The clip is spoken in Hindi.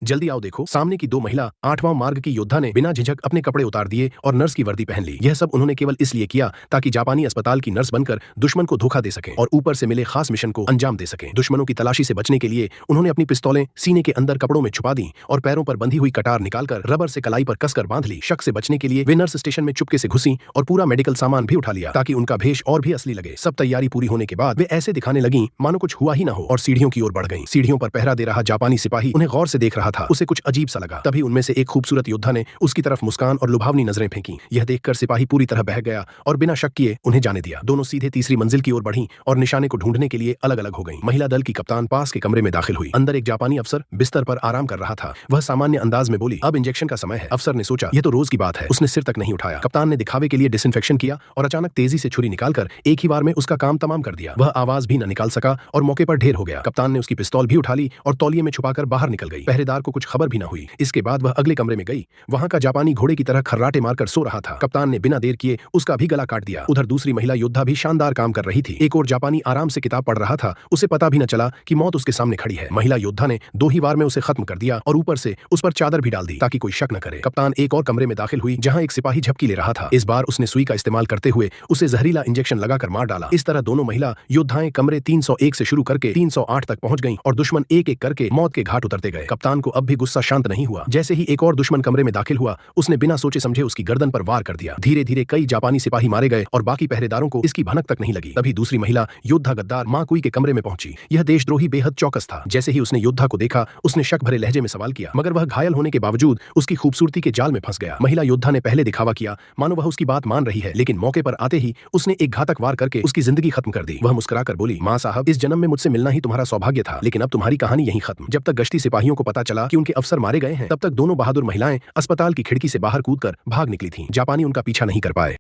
जल्दी आओ देखो। सामने की दो महिला 8वां मार्ग की योद्धा ने बिना झिझक अपने कपड़े उतार दिए और नर्स की वर्दी पहन ली। यह सब उन्होंने केवल इसलिए किया ताकि जापानी अस्पताल की नर्स बनकर दुश्मन को धोखा दे सकें और ऊपर से मिले खास मिशन को अंजाम दे सकें। दुश्मनों की तलाशी से बचने के लिए उन्होंने अपनी पिस्तौलें सीने के अंदर कपड़ों में छुपा दी और पैरों पर बंधी हुई कटार निकालकर रबर से कलाई पर कसकर बांध ली। शक से बचने के लिए वे नर्स स्टेशन में चुपके से घुसी और पूरा मेडिकल सामान भी उठा लिया ताकि उनका भेष और भी असली लगे। सब तैयारी पूरी होने के बाद वे ऐसे दिखाने लगी मानो कुछ हुआ ही न हो और सीढ़ियों की ओर बढ़ गईं। सीढ़ियों पर पहरा दे रहा जापानी सिपाही उन्हें गौर से देख रहा था। उसे कुछ अजीब सा लगा। तभी उनमें से एक खूबसूरत योद्धा ने उसकी तरफ मुस्कान और लुभावनी नजरें फेंकी। यह देखकर सिपाही पूरी तरह बहक गया और बिना शक किए उन्हें जाने दिया। दोनों सीधे तीसरी मंजिल की ओर बढ़ीं और निशाने को ढूंढने के लिए अलग अलग हो गईं। महिला दल की कप्तान पास के कमरे में दाखिल हुई। अंदर एक जापानी अफसर बिस्तर पर आराम कर रहा था। वह सामान्य अंदाज में बोली, अब इंजेक्शन का समय है। अफसर ने सोचा यह तो रोज की बात है। उसने सिर तक नहीं उठाया। कप्तान ने दिखावे के लिए डिसइंफेक्शन किया और अचानक तेजी से छुरी निकालकर एक ही बार में उसका काम तमाम कर दिया। वह आवाज भी न निकाल सका और मौके पर ढेर हो गया। कप्तान ने उसकी पिस्तौल भी उठा ली और तौलिए में छुपाकर बाहर निकल गई। पहरेदार को कुछ खबर भी न हुई। इसके बाद वह अगले कमरे में गई। वहां का जापानी घोड़े की तरह खर्राटे मारकर सो रहा था। कप्तान ने बिना देर किए उसका भी गला काट दिया। उधर दूसरी महिला योद्धा भी शानदार काम कर रही थी। एक और जापानी आराम से किताब पढ़ रहा था। उसे पता भी न चला कि मौत उसके सामने खड़ी है। महिला योद्धा ने 2 ही वार में उसे खत्म कर दिया और ऊपर से उस पर चादर भी डाल दी ताकि कोई शक न करे। कप्तान एक और कमरे में दाखिल हुई जहां एक सिपाही झपकी ले रहा था। इस बार उसने सुई का इस्तेमाल करते हुए उसे जहरीला इंजेक्शन लगाकर मार डाला। इस तरह दोनों महिला योद्धाएं कमरे 301 से शुरू करके 308 तक पहुंच गईं और दुश्मन एक एक करके मौत के घाट उतरते गए। कप्तान को अब भी गुस्सा शांत नहीं हुआ। जैसे ही एक और दुश्मन कमरे में दाखिल हुआ उसने बिना सोचे समझे उसकी गर्दन पर वार कर दिया। धीरे धीरे कई जापानी सिपाही मारे गए और बाकी पहरेदारों को इसकी भनक तक नहीं लगी। तभी दूसरी महिला योद्धा गद्दार माकुई के कमरे में पहुंची। यह देशद्रोही बेहद चौकस था। जैसे ही उसने योद्धा को देखा उसने शक भरे लहजे में सवाल किया, मगर वह घायल होने के बावजूद उसकी खूबसूरती के जाल में फंस गया। महिला योद्धा ने पहले दिखावा किया मानो वह उसकी बात मान रही है, लेकिन मौके पर आते ही उसने एक घातक वार करके उसकी जिंदगी खत्म कर दी। वह मुस्कुराकर बोली, मां साहब, इस जन्म में मुझसे मिलना ही तुम्हारा सौभाग्य था, लेकिन अब तुम्हारी कहानी यहीं खत्म। जब तक गश्ती सिपाहियों को पता चला कि उनके अफसर मारे गए हैं, तब तक दोनों बहादुर महिलाएं अस्पताल की खिड़की से बाहर कूदकर भाग निकली थीं। जापानी उनका पीछा नहीं कर पाए।